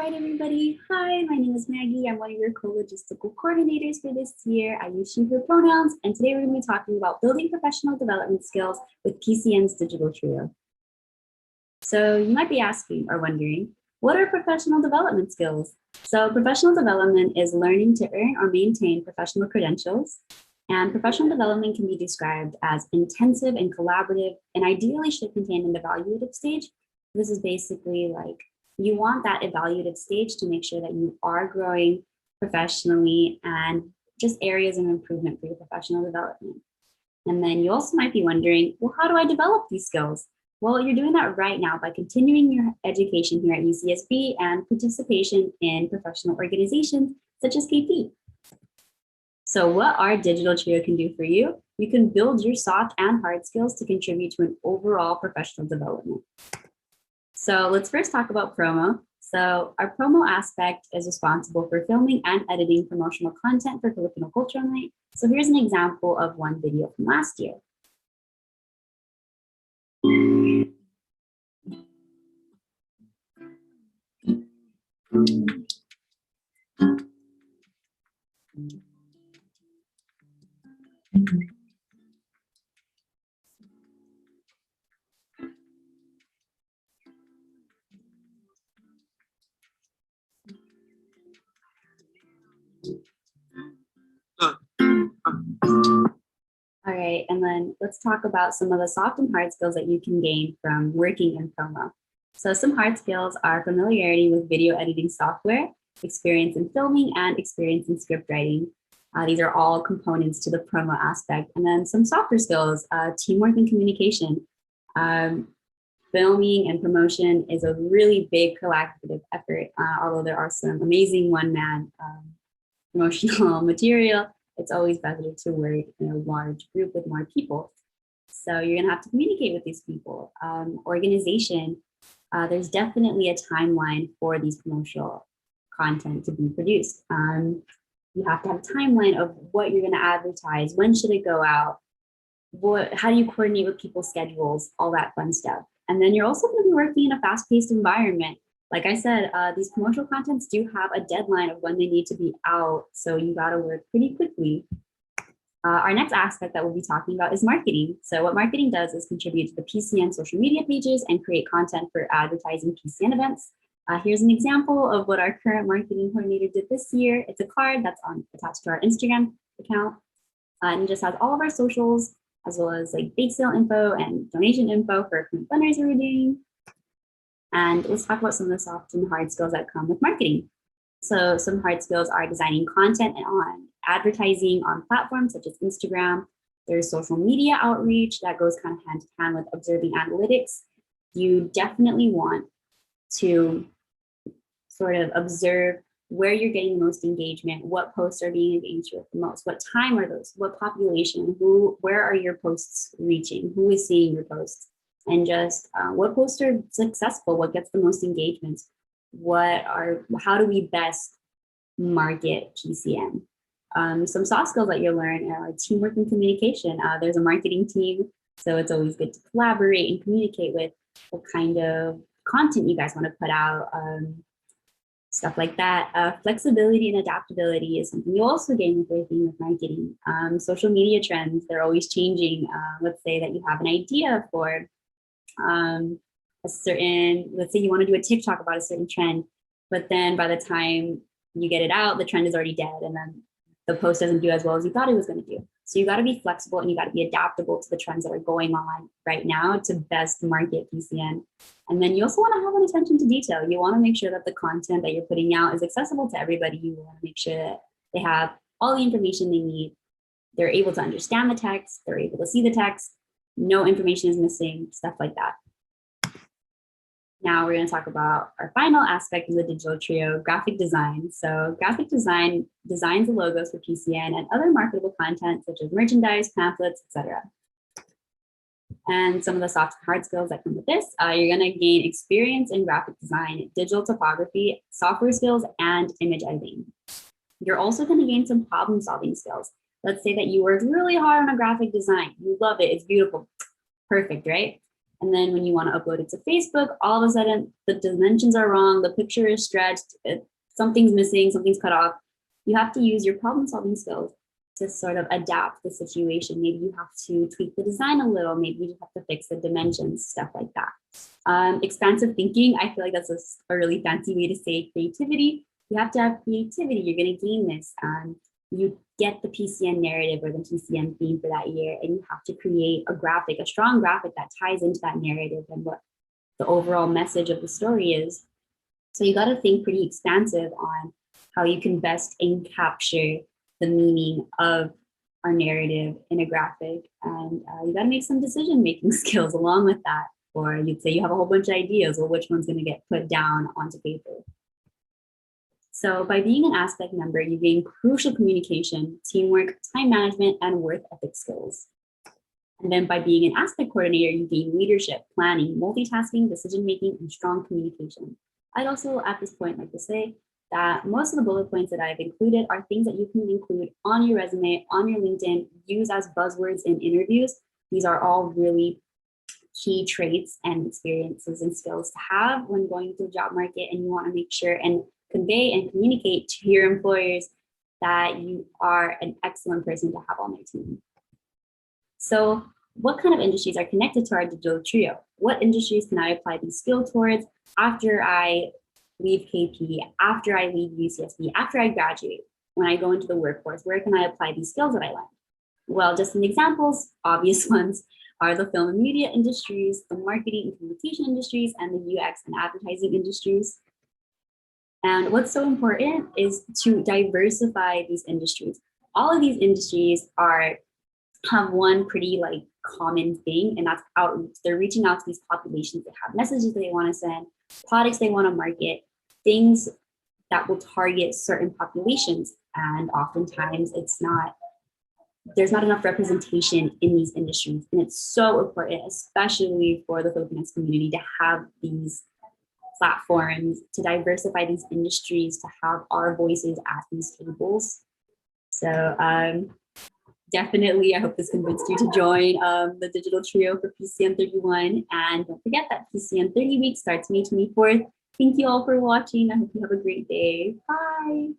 right, everybody. Hi, my name is Maggie. I'm one of your co-logistical coordinators for this year. I use she, her pronouns, and today we're going to be talking about building professional development skills with PCN's digital trio. So you might be asking or wondering, what are professional development skills? So professional development is learning to earn or maintain professional credentials. And professional development can be described as intensive and collaborative, and ideally should contain an evaluative stage. This is basically like you want that evaluative stage to make sure that you are growing professionally and just areas of improvement for your professional development. And then you also might be wondering, well, how do I develop these skills? Well, you're doing that right now by continuing your education here at UCSB and participation in professional organizations such as KP. So what our digital trio can do for you, you can build your soft and hard skills to contribute to an overall professional development. So let's first talk about promo. So our promo aspect is responsible for filming and editing promotional content for Filipino Culture Night. So here's an example of one video from last year. All right, and then let's talk about some of the soft and hard skills that you can gain from working in promo. So some hard skills are familiarity with video editing software, experience in filming, and experience in script writing. These are all components to the promo aspect. And then some softer skills, teamwork and communication. Filming and promotion is a really big collaborative effort, although there are some amazing one-man promotional material. It's always better to work in a large group with more people. So you're gonna have to communicate with these people. Organization, there's definitely a timeline for these promotional content to be produced. You have to have a timeline of what you're gonna advertise, when should it go out, how do you coordinate with people's schedules, all that fun stuff. And then you're also gonna be working in a fast-paced environment. Like I said, these promotional contents do have a deadline of when they need to be out, so you gotta work pretty quickly. Our next aspect that we'll be talking about is marketing. So what marketing does is contribute to the PCN social media pages and create content for advertising PCN events. Here's an example of what our current marketing coordinator did this year. It's a card that's attached to our Instagram account, and it just has all of our socials, as well as like bake sale info and donation info for current fundraiser we're doing. And let's talk about some of the soft and hard skills that come with marketing. So some hard skills are designing content and on advertising on platforms such as Instagram. There's social media outreach that goes kind of hand to hand with observing analytics. You definitely want to sort of observe where you're getting the most engagement, what posts are being engaged with the most, what time are those, what population, where are your posts reaching, who is seeing your posts, and just what posts are successful, what gets the most engagements, how do we best market PCN. Some soft skills that you'll learn are teamwork and communication. There's a marketing team, so it's always good to collaborate and communicate with what kind of content you guys want to put out, stuff like that. Flexibility and adaptability is something you also gain with working with marketing. Social media trends, they're always changing. Let's say that you have an idea for let's say you want to do a TikTok about a certain trend, but then by the time you get it out, the trend is already dead, and then the post doesn't do as well as you thought it was going to do. So you got to be flexible and you got to be adaptable to the trends that are going on right now to best market PCN. And then you also want to have an attention to detail. You want to make sure that the content that you're putting out is accessible to everybody. You want to make sure that they have all the information they need. They're able to understand the text. They're able to see the text. No information is missing, stuff like that. Now we're going to talk about our final aspect of the digital trio, graphic design. So graphic design designs the logos for PCN and other marketable content such as merchandise, pamphlets, etc. And some of the soft and hard skills that come with this, you're going to gain experience in graphic design, digital typography, software skills, and image editing. You're also going to gain some problem solving skills. Let's say that you worked really hard on a graphic design. You love it. It's beautiful. Perfect, right? And then when you want to upload it to Facebook, all of a sudden the dimensions are wrong, the picture is stretched, something's missing, something's cut off. You have to use your problem solving skills to sort of adapt the situation. Maybe you have to tweak the design a little, maybe you just have to fix the dimensions, stuff like that. Expansive thinking, I feel like that's a really fancy way to say creativity. You have to have creativity, you're going to gain this. You get the PCN narrative or the PCN theme for that year, and you have to create a graphic, a strong graphic that ties into that narrative and what the overall message of the story is. So you got to think pretty expansive on how you can best encapture the meaning of our narrative in a graphic. And you got to make some decision-making skills along with that. Or you'd say you have a whole bunch of ideas, well, which one's going to get put down onto paper? So by being an aspect member, you gain crucial communication, teamwork, time management, and work ethic skills. And then by being an aspect coordinator, you gain leadership, planning, multitasking, decision-making, and strong communication. I'd also at this point like to say that most of the bullet points that I've included are things that you can include on your resume, on your LinkedIn, use as buzzwords in interviews. These are all really key traits and experiences and skills to have when going into the job market, and you want to make sure and convey and communicate to your employers that you are an excellent person to have on their team. So what kind of industries are connected to our digital trio? What industries can I apply these skills towards after I leave KP, after I leave UCSB, after I graduate, when I go into the workforce? Where can I apply these skills that I learned? Well, just some examples, obvious ones are the film and media industries, the marketing and communication industries, and the UX and advertising industries. And what's so important is to diversify these industries. All of these industries have one pretty common thing, and that's outreach. They're reaching out to these populations. They have messages they want to send, products they want to market, things that will target certain populations. And oftentimes there's not enough representation in these industries. And it's so important, especially for the Filipinx community, to have these platforms, to diversify these industries, to have our voices at these tables. So definitely, I hope this convinced you to join the digital trio for PCN 31. And don't forget that PCN 30 week starts May 24th. Thank you all for watching. I hope you have a great day. Bye.